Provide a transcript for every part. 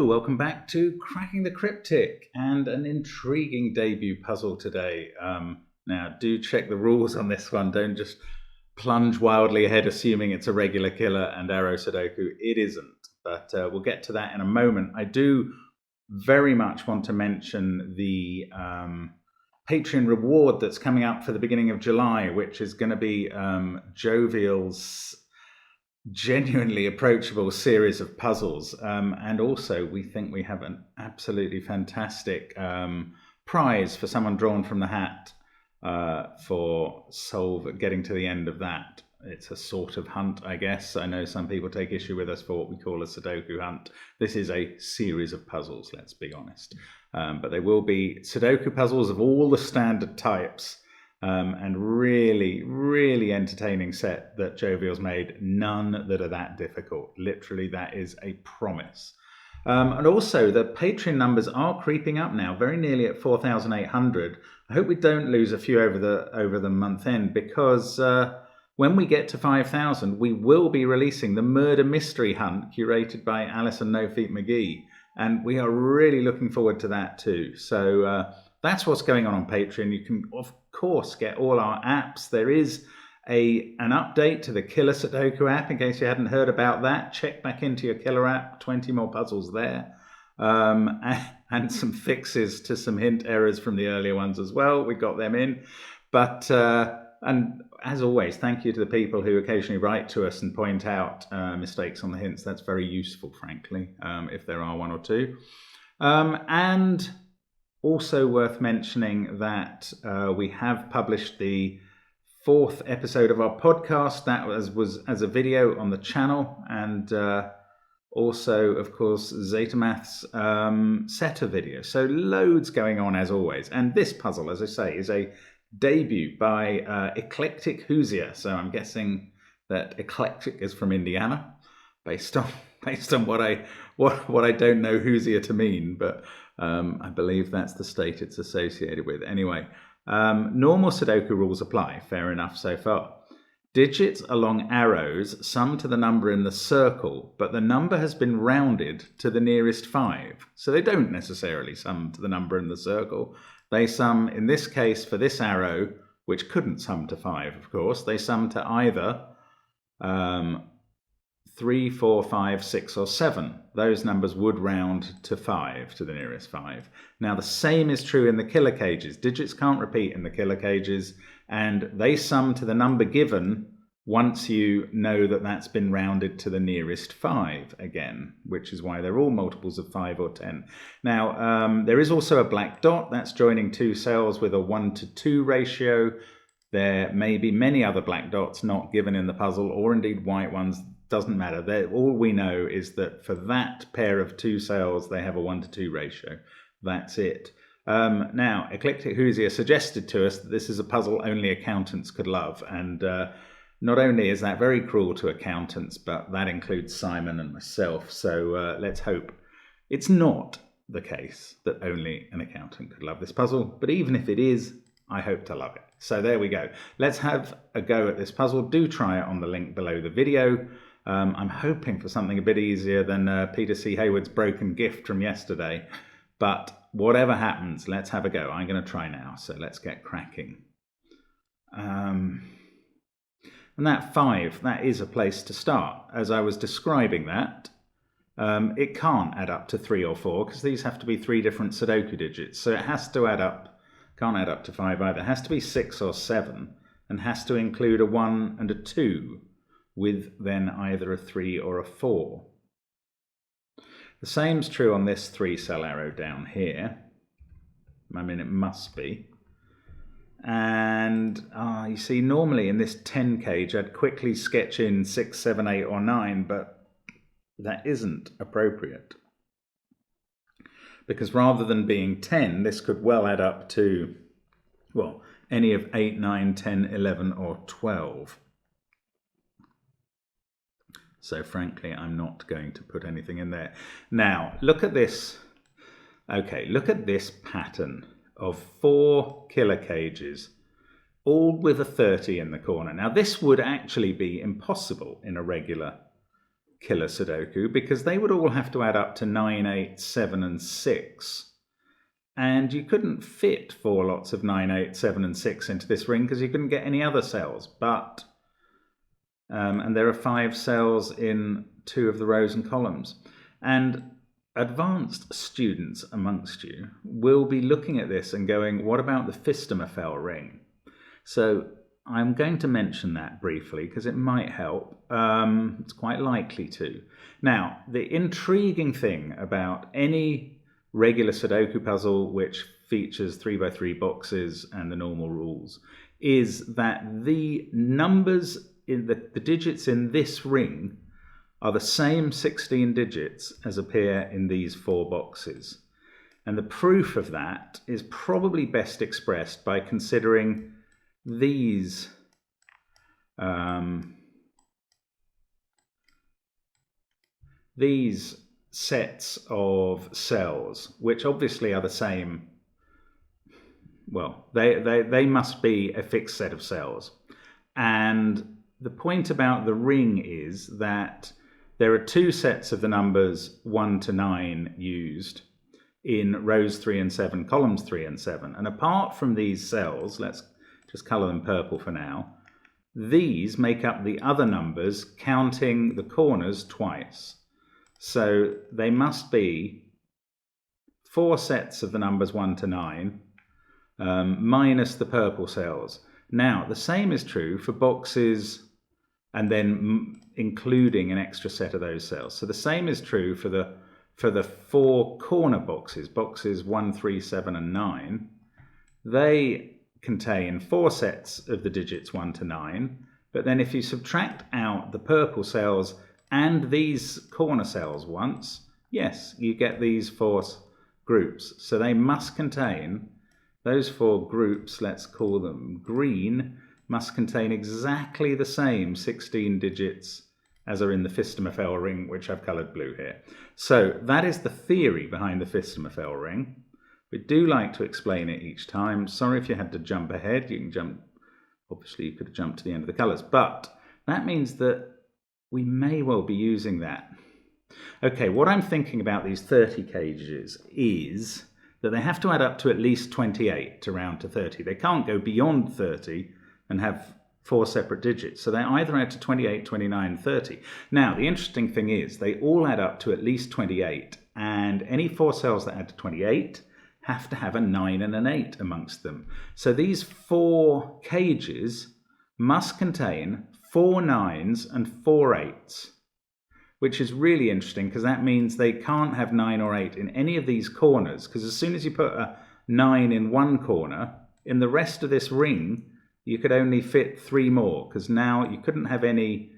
welcome back to Cracking the Cryptic, and an intriguing debut puzzle today. Now, do check the rules on this one. Don't just plunge wildly ahead assuming it's a regular killer and arrow Sudoku. It isn't, but we'll get to that in a moment. I do very much want to mention the Patreon reward that's coming up for the beginning of July, which is going to be Jovial's genuinely approachable series of puzzles, and also we think we have an absolutely fantastic prize for someone drawn from the hat for getting to the end of that. It's a sort of hunt, I guess. I know some people take issue with us for what we call a Sudoku hunt. This is a series of puzzles, let's be honest, but they will be Sudoku puzzles of all the standard types. And really entertaining set that Jovial's made. None that are that difficult. Literally, that is a promise. And also, the Patreon numbers are creeping up now, very nearly at 4,800. I hope we don't lose a few over the month end, because when we get to 5,000, we will be releasing the Murder Mystery Hunt, curated by Alison No Feet McGee, and we are really looking forward to that too. So that's what's going on Patreon. You can, of course, get all our apps. There is an update to the Killer Sudoku app, in case you hadn't heard about that. Check back into your Killer app, 20 more puzzles there. And some fixes to some hint errors from the earlier ones as well. We got them in. But, and as always, thank you to the people who occasionally write to us and point out mistakes on the hints. That's very useful, frankly, if there are one or two. And also worth mentioning that we have published the 4th episode of our podcast. That was as a video on the channel, and also, of course, Zetamath's setter video. So loads going on as always. And this puzzle, as I say, is a debut by Eclectic Hoosier. So I'm guessing that Eclectic is from Indiana, based on what I don't know Hoosier to mean, but I believe that's the state it's associated with. Anyway, normal Sudoku rules apply. Fair enough so far. Digits along arrows sum to the number in the circle, but the number has been rounded to the nearest 5. So they don't necessarily sum to the number in the circle. They sum, in this case, for this arrow, which couldn't sum to 5, of course, they sum to either 3, 4, 5, 6, or 7. Those numbers would round to 5, to the nearest 5. Now, the same is true in the killer cages. Digits can't repeat in the killer cages, and they sum to the number given once you know that that's been rounded to the nearest 5 again, which is why they're all multiples of 5 or 10. Now, there is also a black dot. That's joining two cells with a 1:2 ratio. There may be many other black dots not given in the puzzle, or indeed white ones. Doesn't matter. All we know is that for that pair of two cells, they have a 1:2 ratio. That's it. Now, Eclectic Hoosier suggested to us that this is a puzzle only accountants could love. And not only is that very cruel to accountants, but that includes Simon and myself. So let's hope it's not the case that only an accountant could love this puzzle. But even if it is, I hope to love it. So there we go. Let's have a go at this puzzle. Do try it on the link below the video. I'm hoping for something a bit easier than Peter C. Hayward's broken gift from yesterday. But whatever happens, let's have a go. I'm going to try now, so let's get cracking. And that 5, that is a place to start. As I was describing that, it can't add up to 3 or 4, because these have to be 3 different Sudoku digits. So it has to add up, can't add up to 5 either. It has to be 6 or 7, and has to include a 1 and a 2. With then either a 3 or a 4. The same's true on this 3-cell arrow down here. I mean, it must be. And you see, normally in this 10 cage, I'd quickly sketch in 6, 7, 8, or 9, but that isn't appropriate. Because rather than being 10, this could well add up to, well, any of 8, 9, 10, 11, or 12. So frankly, I'm not going to put anything in there. Now, look at this. Okay, look at this pattern of 4 killer cages, all with a 30 in the corner. Now, this would actually be impossible in a regular regular Sudoku because they would all have to add up to 9, 8, 7 and 6. And you couldn't fit 4 lots of 9, 8, 7 and 6 into this ring because you couldn't get any other cells. But and there are 5 cells in 2 of the rows and columns. And advanced students amongst you will be looking at this and going, what about the Phistomaphal ring? So I'm going to mention that briefly because it might help. It's quite likely to. Now, the intriguing thing about any regular Sudoku puzzle which features 3x3 boxes and the normal rules is that the numbers in the digits in this ring are the same 16 digits as appear in these 4 boxes. And the proof of that is probably best expressed by considering these sets of cells, which obviously are the same. Well, they must be a fixed set of cells. And the point about the ring is that there are 2 sets of the numbers 1 to 9 used in rows 3 and 7, columns 3 and 7. And apart from these cells, let's just colour them purple for now, these make up the other numbers, counting the corners twice. So they must be 4 sets of the numbers 1 to 9, minus the purple cells. Now, the same is true for boxes and then including an extra set of those cells. So the same is true for the 4 corner boxes, boxes 1, 3, 7 and 9. They contain 4 sets of the digits 1 to 9, but then if you subtract out the purple cells and these corner cells once, yes, you get these 4 groups. So they must contain, those 4 groups, let's call them green, must contain exactly the same 16 digits as are in the Phistomaphal ring, which I've coloured blue here. So that is the theory behind the Phistomaphal ring. We do like to explain it each time. Sorry if you had to jump ahead. You can jump, obviously you could have jumped to the end of the colours, but that means that we may well be using that. Okay, what I'm thinking about these 30 cages is that they have to add up to at least 28 to round to 30. They can't go beyond 30 and have 4 separate digits. So they either add to 28, 29, 30. Now, the interesting thing is they all add up to at least 28, and any 4 cells that add to 28 have to have a 9 and an 8 amongst them. So these 4 cages must contain 4 9s and 4 8s, which is really interesting because that means they can't have 9 or 8 in any of these corners, because as soon as you put a 9 in one corner, in the rest of this ring, you could only fit 3 more, because now you couldn't have any,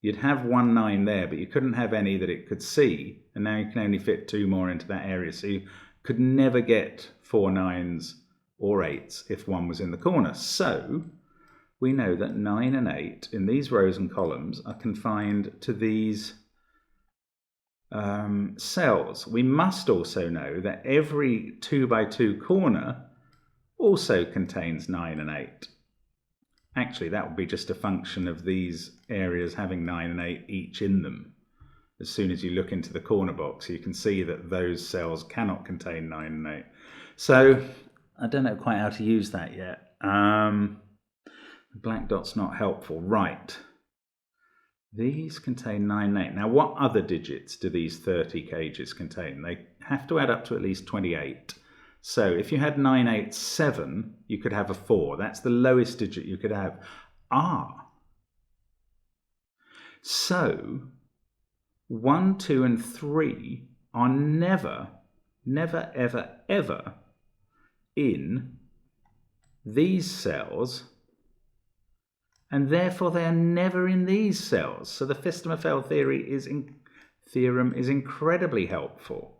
you'd have 1 9 there, but you couldn't have any that it could see, and now you can only fit 2 more into that area. So you could never get 4 9s or 8s if one was in the corner. So we know that 9 and 8 in these rows and columns are confined to these cells. We must also know that every 2 by 2 corner also contains 9 and 8. Actually, that would be just a function of these areas having 9 and 8 each in them. As soon as you look into the corner box, you can see that those cells cannot contain 9 and 8. So I don't know quite how to use that yet. The black dot's not helpful. Right. These contain 9 and 8. Now, what other digits do these 30 cages contain? They have to add up to at least 28. So if you had 9, 8, 7, you could have a 4. That's the lowest digit you could have. So 1, 2, and 3 are never, ever, ever in these cells, and therefore they are never in these cells. So the Phistomaphal theorem is incredibly helpful.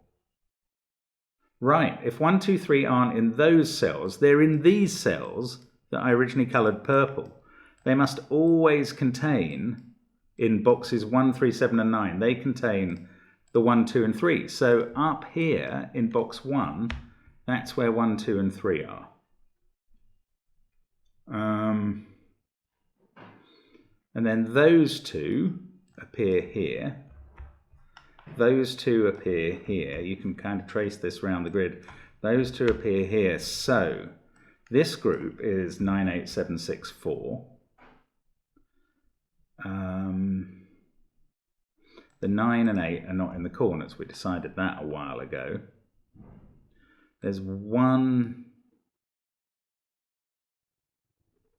Right, if 1, 2, 3 aren't in those cells, they're in these cells that I originally coloured purple. They must always contain, in boxes 1, 3, 7 and 9, they contain the 1, 2 and 3. So up here in box 1, that's where 1, 2 and 3 are. And then those 2 appear here, those two appear here. You can kind of trace this around the grid. Those two appear here. So this group is 98764. The 9 and 8 are not in the corners. We decided that a while ago. There's one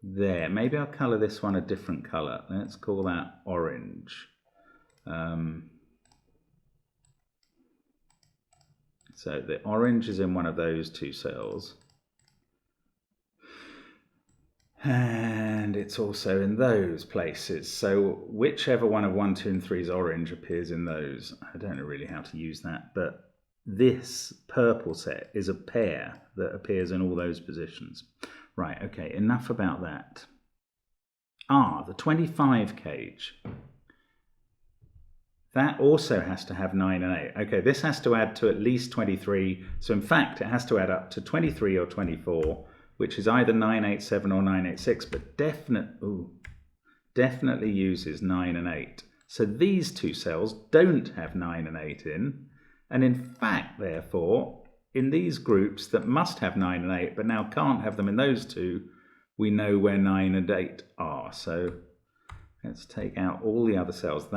there. Maybe I'll colour this one a different colour. Let's call that orange. So the orange is in one of those two cells. And it's also in those places. So whichever one of 1, 2, and 3 is orange appears in those. I don't know really how to use that, but this purple set is a pair that appears in all those positions. Right, okay, enough about that. The 25 cage. That also has to have 9 and 8. Okay, this has to add to at least 23. So in fact, it has to add up to 23 or 24, which is either 987 or 986, but definitely uses 9 and 8. So these two cells don't have 9 and 8 in. And in fact, therefore, in these groups that must have 9 and 8, but now can't have them in those two, we know where 9 and 8 are. So let's take out all the other cells.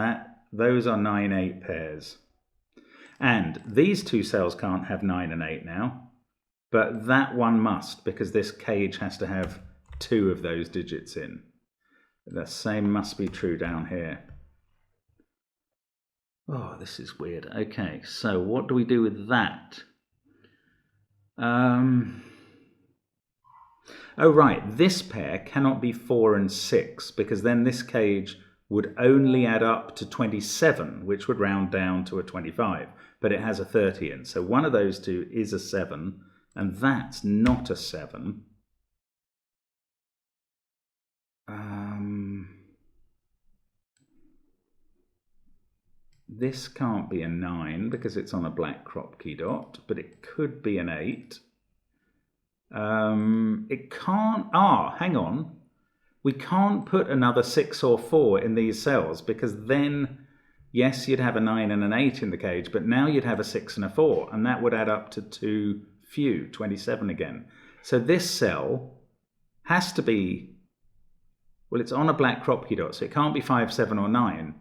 Those are 9, 8 pairs. And these two cells can't have 9 and 8 now. But that one must, because this cage has to have 2 of those digits in. The same must be true down here. Oh, this is weird. Okay, so what do we do with that? Oh, right, this pair cannot be 4 and 6, because then this cage would only add up to 27, which would round down to a 25, but it has a 30 in. So one of those two is a 7, and that's not a 7. This can't be a 9 because it's on a black crop key dot, but it could be an 8. It can't, hang on. We can't put another 6 or 4 in these cells because then, yes, you'd have a 9 and an 8 in the cage, but now you'd have a 6 and a 4, and that would add up to 2 few, 27 again. So this cell has to be, well, it's on a black crop key dot, so it can't be 5, 7, or 9,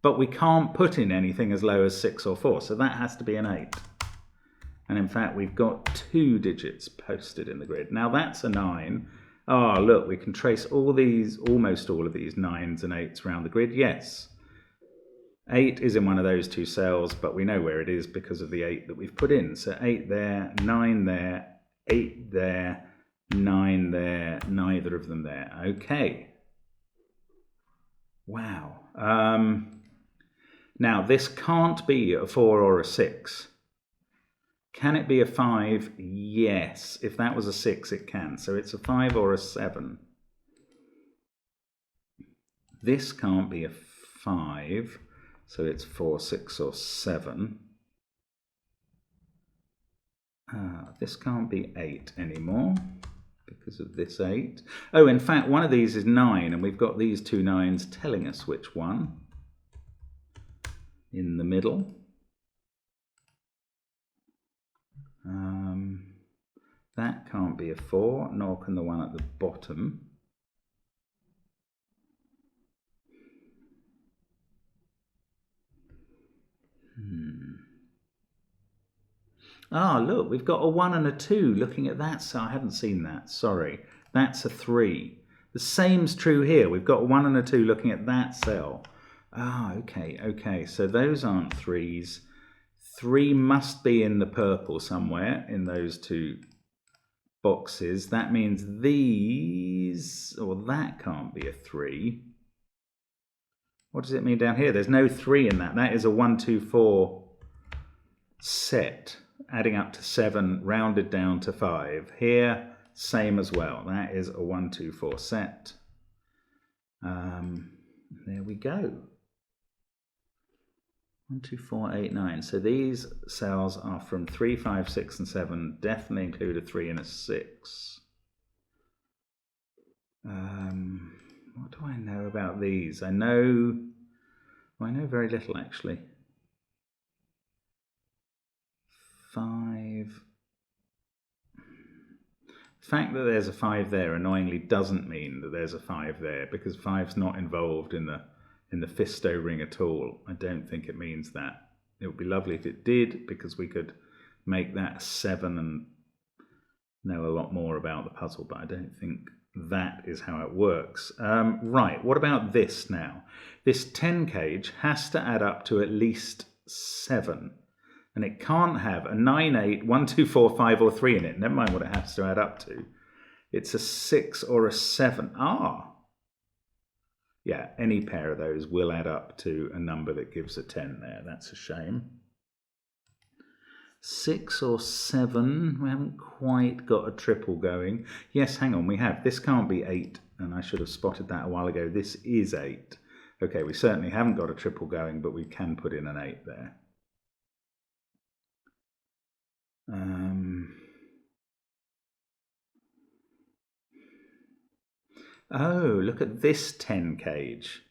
but we can't put in anything as low as 6 or 4, so that has to be an 8. And in fact, we've got 2 digits posted in the grid. Now that's a 9. Look, we can trace all these, almost all of these 9s and 8s around the grid. Yes, 8 is in one of those two cells, but we know where it is because of the 8 that we've put in. So 8 there, 9 there, 8 there, 9 there, neither of them there. Okay. Wow. Now, this can't be a 4 or a 6. Can it be a 5? Yes. If that was a 6, it can. So it's a 5 or a 7. This can't be a 5. So it's 4, 6, or 7. This can't be 8 anymore because of this 8. Oh, in fact, one of these is 9, and we've got these two 9s telling us which one. In the middle. That can't be a 4, nor can the one at the bottom. Look, we've got a 1 and a 2 looking at that, so I hadn't seen that, sorry. That's a 3. The same's true here. We've got a 1 and a 2 looking at that cell. Okay, so those aren't 3s. 3 must be in the purple somewhere in those two boxes. That means these, or that can't be a 3. What does it mean down here? There's no 3 in that. That is a 1, 2, 4 set, adding up to 7, rounded down to 5. Here, same as well. That is a 1, 2, 4 set. There we go. 1, 2, 4, 8, 9. So these cells are from 3, 5, 6, and 7. Definitely include a 3 and a 6. What do I know about these? I know very little, actually. The fact that there's a 5 there annoyingly doesn't mean that there's a 5 there, because 5's not involved in the Fisto ring at all. I don't think it means that. It would be lovely if it did, because we could make that 7 and know a lot more about the puzzle, but I don't think that is how it works. Right, what about this now? This 10 cage has to add up to at least 7. And it can't have a 9, 8, 1, 2, 4, 5 or 3 in it. Never mind what it has to add up to. It's a 6 or a 7. Yeah, any pair of those will add up to a number that gives a 10 there. That's a shame. 6 or 7. We haven't quite got a triple going. Yes, hang on, we have. This can't be 8, and I should have spotted that a while ago. This is 8. Okay, we certainly haven't got a triple going, but we can put in an 8 there. Oh, look at this 10 cage.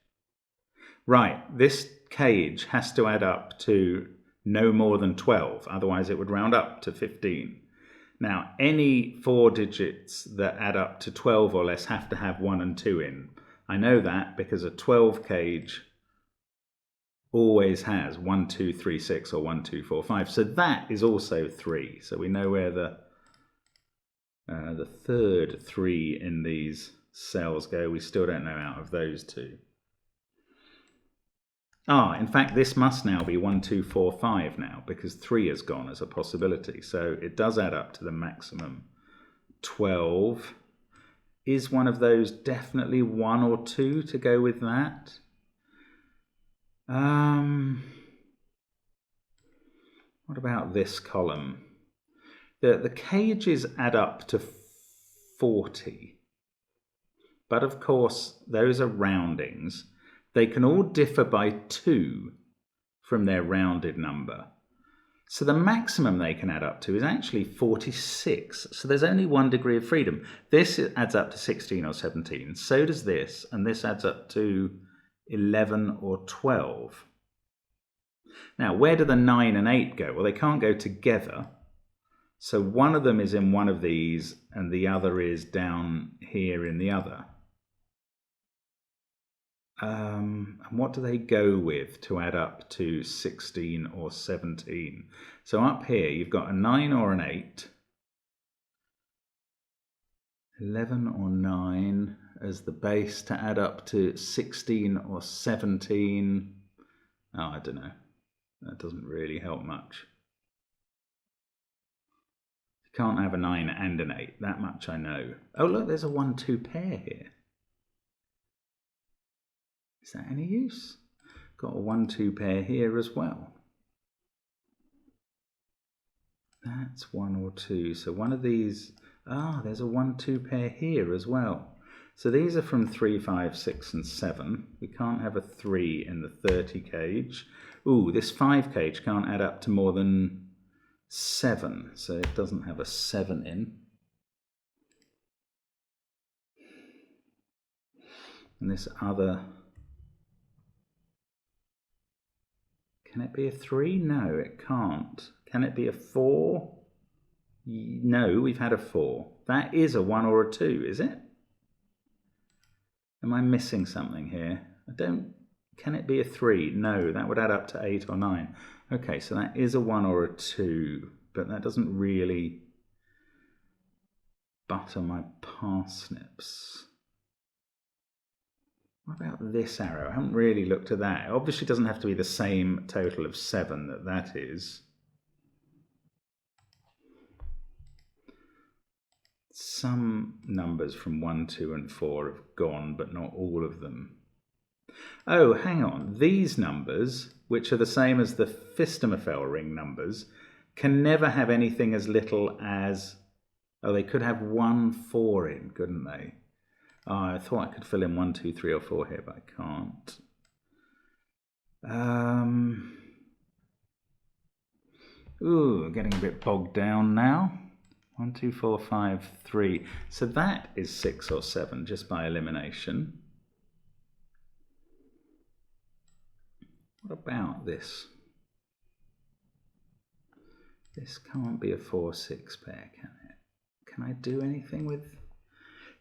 Right, this cage has to add up to no more than 12, otherwise it would round up to 15. Now, any 4 digits that add up to 12 or less have to have 1 and 2 in. I know that because a 12 cage always has 1, 2, 3, 6 or 1, 2, 4, 5. So that is also 3. So we know where the third 3 in these cells go. We still don't know out of those 2. In fact, this must now be 1, 2, 4, 5 now, because 3 has gone as a possibility. So it does add up to the maximum 12. Is one of those definitely 1 or 2 to go with that? What about this column? The cages add up to 40. But of course, those are roundings. They can all differ by 2 from their rounded number. So the maximum they can add up to is actually 46. So there's only 1 degree of freedom. This adds up to 16 or 17. So does this. And this adds up to 11 or 12. Now, where do the 9 and 8 go? Well, they can't go together. So one of them is in one of these and the other is down here in the other. And what do they go with to add up to 16 or 17? So up here you've got a 9 or an 8, 11 or 9 as the base to add up to 16 or 17. I don't know. That doesn't really help much. You can't have a 9 and an 8, that much I know. Oh look, there's a 1-2 pair here. Is that any use? Got a 1-2 pair here as well. That's 1 or 2. So one of these, there's a 1-2 pair here as well. So these are from 3, 5, 6 and 7. We can't have a 3 in the 30 cage. This 5 cage can't add up to more than 7. So it doesn't have a 7 in. And this other... Can it be a 3? No, it can't. Can it be a 4? No, we've had a 4. That is a 1 or a 2, is it? Am I missing something here? Can it be a 3? No, that would add up to 8 or 9. Okay, so that is a 1 or a 2, but that doesn't really butter my parsnips. What about this arrow? I haven't really looked at that. It obviously doesn't have to be the same total of 7 that is. Some numbers from 1, 2 and 4 have gone, but not all of them. Oh, hang on. These numbers, which are the same as the Phistomaphal ring numbers, can never have anything as little as... they could have 1 4 in, couldn't they? I thought I could fill in 1, 2, 3 or 4 here, but I can't. Getting a bit bogged down now. 1, 2, 4, 5, 3. So that is 6 or 7 just by elimination. What about this? This can't be a 4, 6 pair, can it? can I do anything with...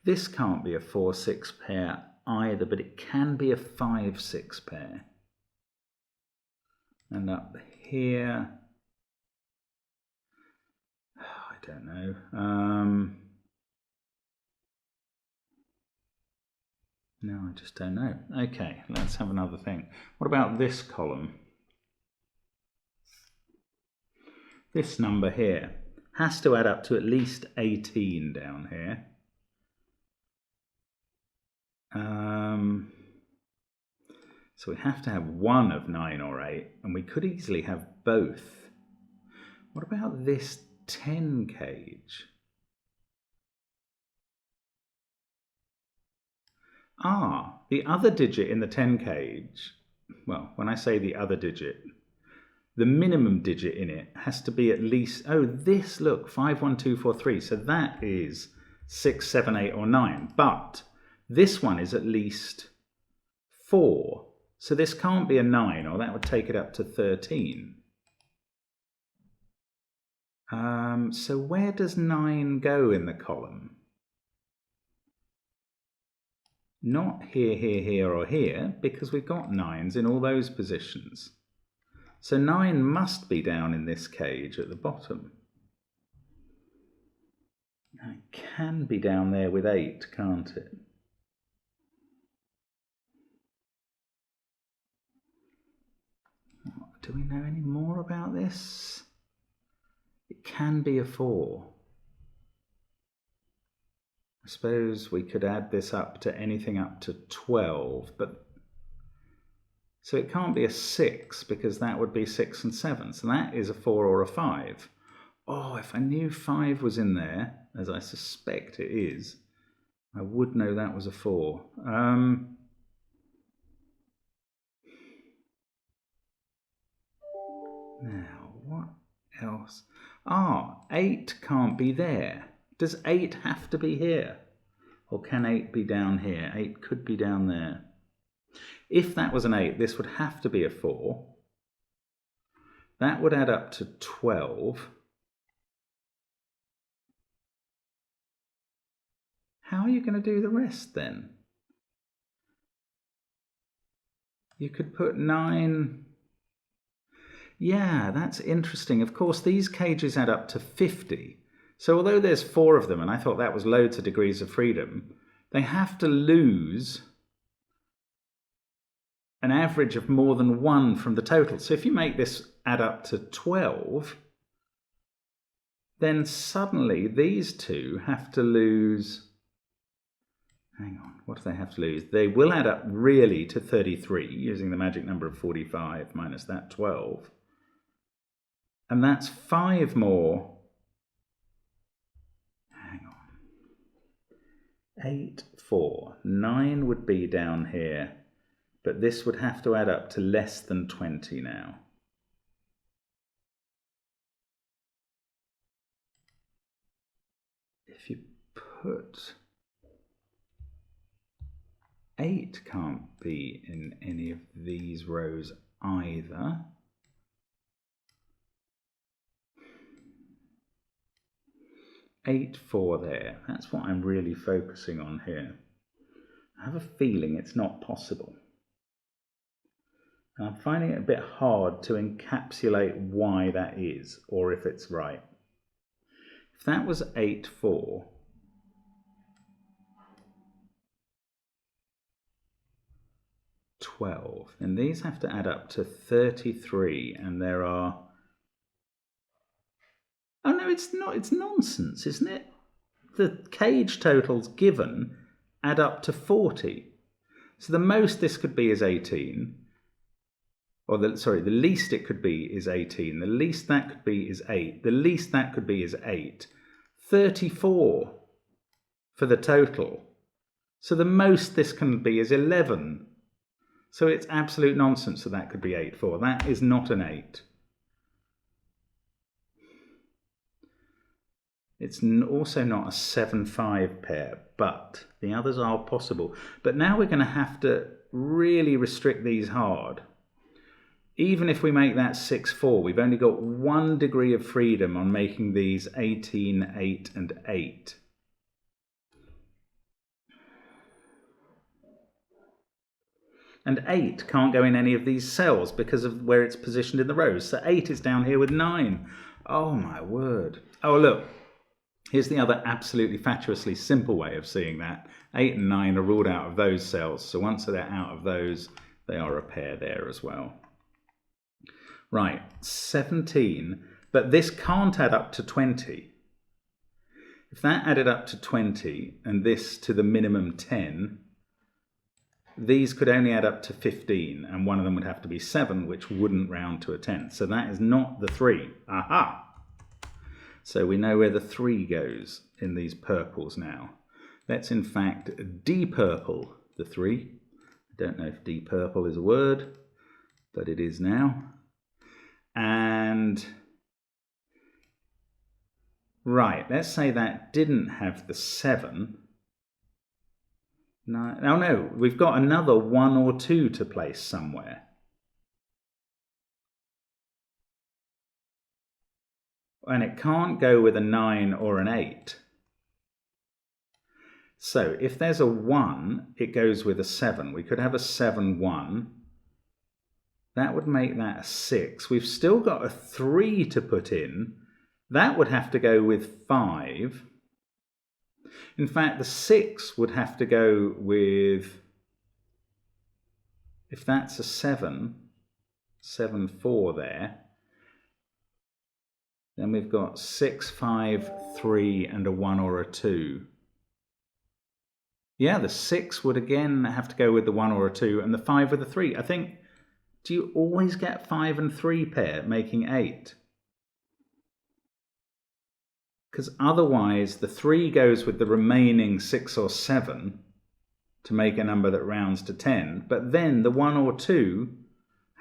This can't be a 4-6 pair either, but it can be a 5-6 pair. And up here, I don't know. No, I just don't know. Okay, let's have another thing. What about this column? This number here has to add up to at least 18 down here. So we have to have one of 9 or 8, and we could easily have both. What about this 10 cage? The other digit in the 10 cage, well, when I say the other digit, the minimum digit in it has to be at least, this, look, 5, 1, 2, 4, 3. So that is 6, 7, 8, or 9. But this one is at least 4. So this can't be a 9, or that would take it up to 13. So where does 9 go in the column? Not here, here, here, or here, because we've got 9s in all those positions. So 9 must be down in this cage at the bottom. It can be down there with 8, can't it? Do we know any more about this? It can be a 4. I suppose we could add this up to anything up to 12, but so it can't be a 6 because that would be 6 and 7. So that is a 4 or a 5. Oh, if I knew 5 was in there, as I suspect it is, I would know that was a 4. Now, what else? 8 can't be there. Does 8 have to be here? Or can 8 be down here? 8 could be down there. If that was an 8, this would have to be a 4. That would add up to 12. How are you going to do the rest then? You could put 9... Yeah, that's interesting. Of course, these cages add up to 50. So although there's 4 of them, and I thought that was loads of degrees of freedom, they have to lose an average of more than 1 from the total. So if you make this add up to 12, then suddenly these two have to lose... Hang on, what do they have to lose? They will add up really to 33, using the magic number of 45 minus that 12. And that's 5 more. Hang on. 8, 4. 9 would be down here, but this would have to add up to less than 20 now. If you put... 8 can't be in any of these rows either. Eight, 4 there. That's what I'm really focusing on here. I have a feeling it's not possible. And I'm finding it a bit hard to encapsulate why that is, or if it's right. If that was 8, 4, and these have to add up to 33, and there are... Oh no, it's not. It's nonsense, isn't it? The cage totals given add up to 40. So the most this could be is 18. Or the least it could be is 18. The least that could be is 8. The least that could be is 8. 34 for the total. So the most this can be is 11. So it's absolute nonsense that that could be 8, 4. That is not an 8. It's also not a 7, 5 pair, but the others are possible. But now we're going to have to really restrict these hard. even if we make that 6, 4, we've only got 1 degree of freedom on making these 18, 8, and 8. And 8 can't go in any of these cells because of where it's positioned in the rows. So 8 is down here with 9. Oh my word. Oh look, here's the other absolutely fatuously simple way of seeing that. 8 and 9 are ruled out of those cells. So once they're out of those, they are a pair there as well. Right, 17. But this can't add up to 20. If that added up to 20 and this to the minimum 10, these could only add up to 15, and one of them would have to be 7, which wouldn't round to a 10th. So that is not the 3. Aha! So we know where the 3 goes in these purples now. Let's in fact depurple the 3. I don't know if depurple is a word, but it is now. And right, let's say that didn't have the 7. No, oh no, we've got another 1 or 2 to place somewhere. And it can't go with a 9 or an 8. So if there's a 1, it goes with a 7. We could have a 7, 1. That would make that a 6. We've still got a 3 to put in. That would have to go with 5. In fact, the 6 would have to go with, if that's a 7, 7, 4 there, then we've got 6, 5, 3, and a 1 or a 2. Yeah, the 6 would again have to go with the 1 or a 2, and the 5 with the 3. I think, do you always get 5 and 3 pair, making 8? Because otherwise the 3 goes with the remaining 6 or 7 to make a number that rounds to 10, but then the 1 or 2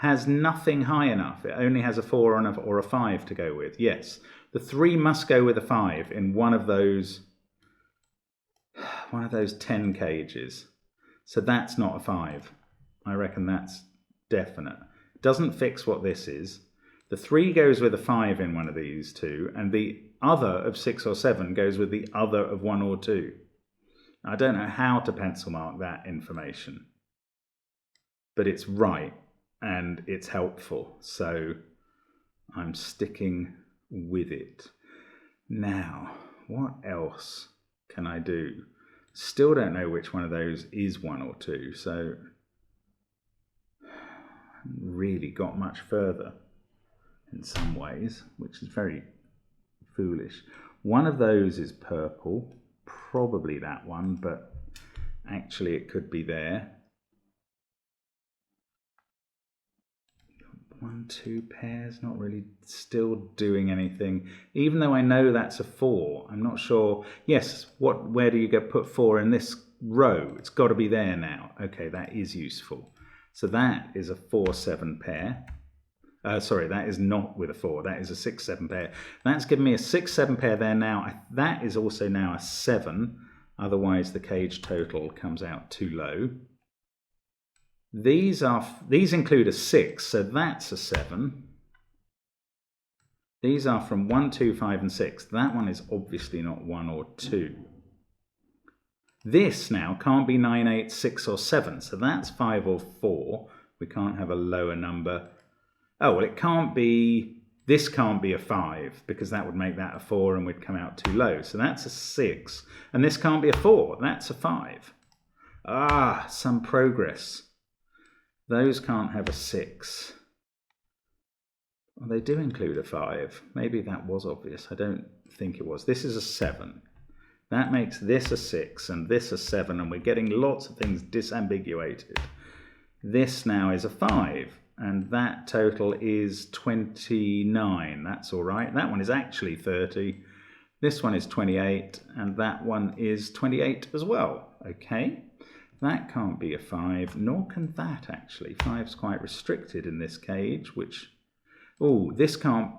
has nothing high enough. It only has a 4 or a 5 to go with. Yes, the 3 must go with a 5 in one of those 10 cages. So that's not a 5. I reckon that's definite. Doesn't fix what this is. The 3 goes with a 5 in one of these two, and the other of 6 or 7 goes with the other of 1 or 2. I don't know how to pencil mark that information, but it's right and it's helpful, so I'm sticking with it. Now, what else can I do? Still don't know which one of those is 1 or 2, so I haven't really got much further in some ways, which is very foolish. One of those is purple, probably that one, but actually it could be there. 1, 2 pairs, not really still doing anything. Even though I know that's a 4, I'm not sure. Yes, where do you put 4 in this row? It's got to be there now. Okay, that is useful. So that is a 4, 7 pair. Sorry, that is not with a 4. That is a 6, 7 pair. That's given me a 6, 7 pair there now. That is also now a 7. Otherwise, the cage total comes out too low. These include a 6, so that's a 7. These are from 1, 2, 5, and 6. That one is obviously not 1 or 2. This now can't be 9, 8, 6, or 7. So that's 5 or 4. We can't have a lower number. Oh, well, it can't be, this can't be a 5 because that would make that a 4 and we'd come out too low. So that's a 6. And this can't be a 4. That's a 5. Ah, some progress. Those can't have a 6. Well, they do include a 5. Maybe that was obvious. I don't think it was. This is a 7. That makes this a 6 and this a 7, and we're getting lots of things disambiguated. This now is a 5. And that total is 29. That's all right. That one is actually 30. This one is 28. And that one is 28 as well. Okay. That can't be a 5, nor can that actually. 5's quite restricted in this cage, which... Oh, this can't...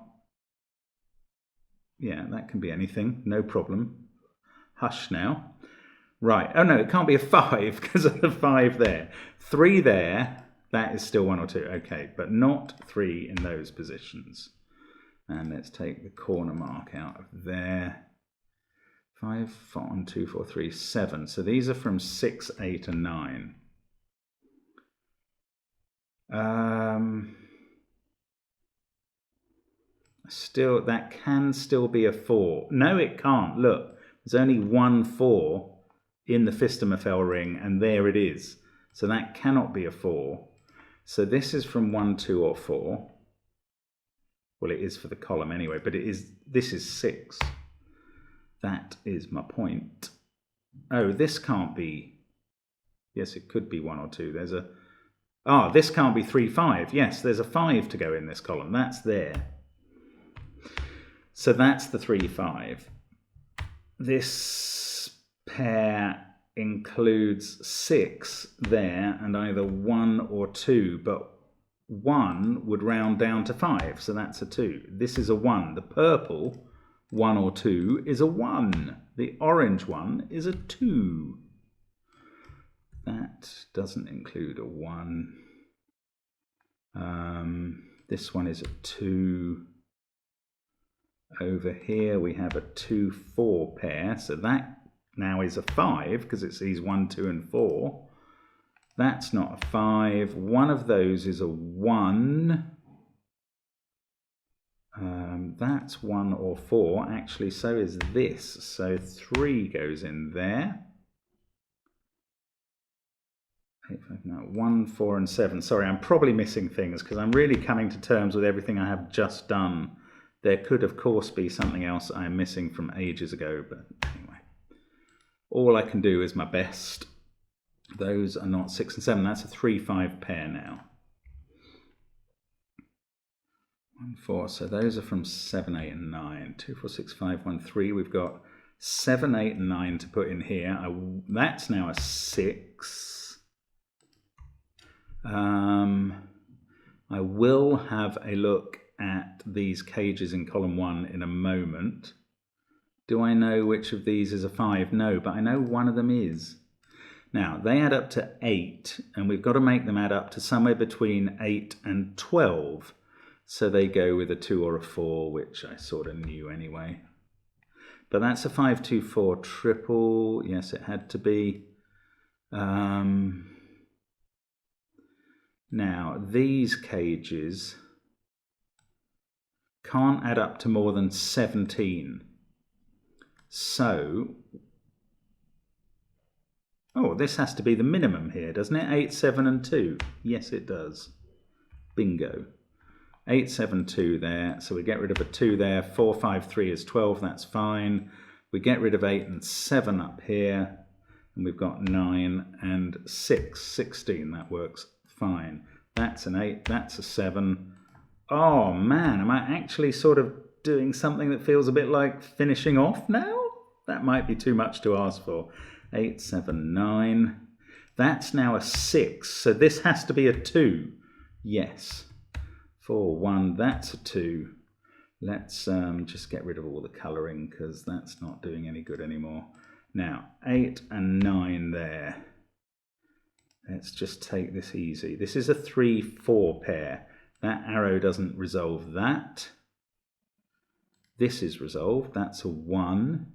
Yeah, that can be anything. No problem. Hush now. Right. Oh, no, it can't be a 5 because of the 5 there. 3 there. That is still 1 or 2, okay, but not 3 in those positions. And let's take the corner mark out of there. 5, 1, 2, 4, 3, 7. So these are from 6, 8, and 9. Still, that can still be a 4. No, it can't. Look, there's only 1 4 in the Phistomaphal ring, and there it is. So that cannot be a 4. So this is from 1, 2, or 4. Well, it is for the column anyway, but this is 6. That is my point. Oh, this can't be. Yes, it could be 1 or 2. There's a. Ah, this can't be 3, 5. Yes, there's a 5 to go in this column. That's there. So that's the 3, 5. This pair includes 6 there and either 1 or 2, but 1 would round down to 5, so that's a 2. This is a 1. The purple 1 or 2 is a 1. The orange one is a 2. That doesn't include a 1. This one is a 2. Over here we have a 2, 4 pair, so that now is a 5 because it sees 1, 2, and 4. That's not a 5. One of those is a 1. That's 1 or 4. Actually, so is this. So 3 goes in there. 8, 5, no, 1, 4, and 7. Sorry, I'm probably missing things because I'm really coming to terms with everything I have just done. There could, of course, be something else I'm missing from ages ago, but anyway. All I can do is my best. Those are not 6 and 7. That's a 3, 5 pair now. 1, 4. So those are from 7, 8, and 9. 2, 4, 6, 5, 1, 3. We've got 7, 8, and 9 to put in here. That's now a 6. I will have a look at these cages in column 1 in a moment. Do I know which of these is a 5? No, but I know one of them is. Now, they add up to 8, and we've got to make them add up to somewhere between 8 and 12. So they go with a 2 or a 4, which I sort of knew anyway. But that's a 5, 2, 4 triple. Yes, it had to be. Now, these cages can't add up to more than 17. So, oh, this has to be the minimum here, doesn't it? 8, 7, and 2. Yes, it does. Bingo. 8, 7, 2 there. So we get rid of a 2 there. 4, 5, 3 is 12. That's fine. We get rid of 8 and 7 up here. And we've got 9 and 6. 16. That works fine. That's an 8. That's a 7. Oh, man. Am I actually sort of doing something that feels a bit like finishing off now? That might be too much to ask for. 8, 7, 9. That's now a 6. So this has to be a 2. Yes. 4, 1. That's a 2. Let's just get rid of all the colouring because that's not doing any good anymore. Now, 8 and 9 there. Let's just take this easy. This is a 3, 4 pair. That arrow doesn't resolve that. This is resolved. That's a 1.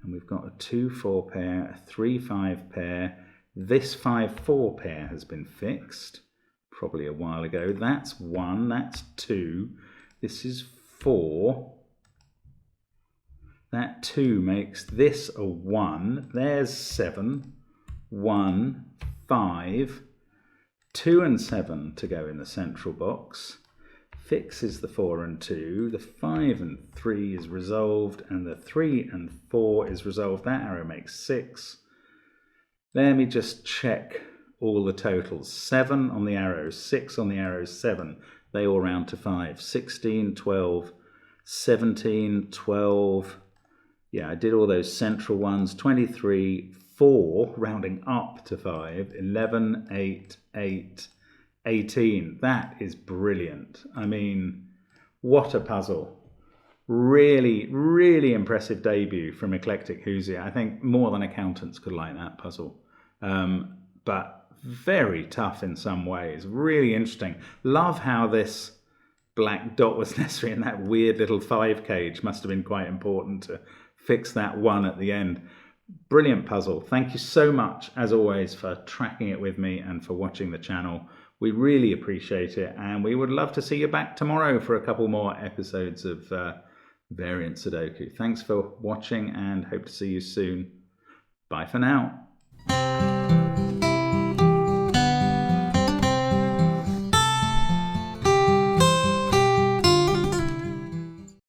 And we've got a 2, 4 pair, a 3, 5 pair. This 5, 4 pair has been fixed probably a while ago. That's 1. That's 2. This is 4. That 2 makes this a 1. There's 7. 1, 5. 2 and 7 to go in the central box. Fixes the 4 and 2. The 5 and 3 is resolved, and the 3 and 4 is resolved. That arrow makes 6. Let me just check all the totals. 7 on the arrow, 6 on the arrow, 7. They all round to 5. 16, 12, 17, 12. Yeah, I did all those central ones. 23, 4, rounding up to 5. 11, 8, 8, 18. That is brilliant. I mean, what a puzzle. Really, really impressive debut from Eclectic Who's Here. I think more than accountants could like that puzzle. But very tough in some ways. Really interesting. Love how this black dot was necessary, and that weird little 5 cage must have been quite important to fix that 1 at the end. Brilliant puzzle. Thank you so much, as always, for tracking it with me and for watching the channel. We really appreciate it, and we would love to see you back tomorrow for a couple more episodes of Variant Sudoku. Thanks for watching, and hope to see you soon. Bye for now.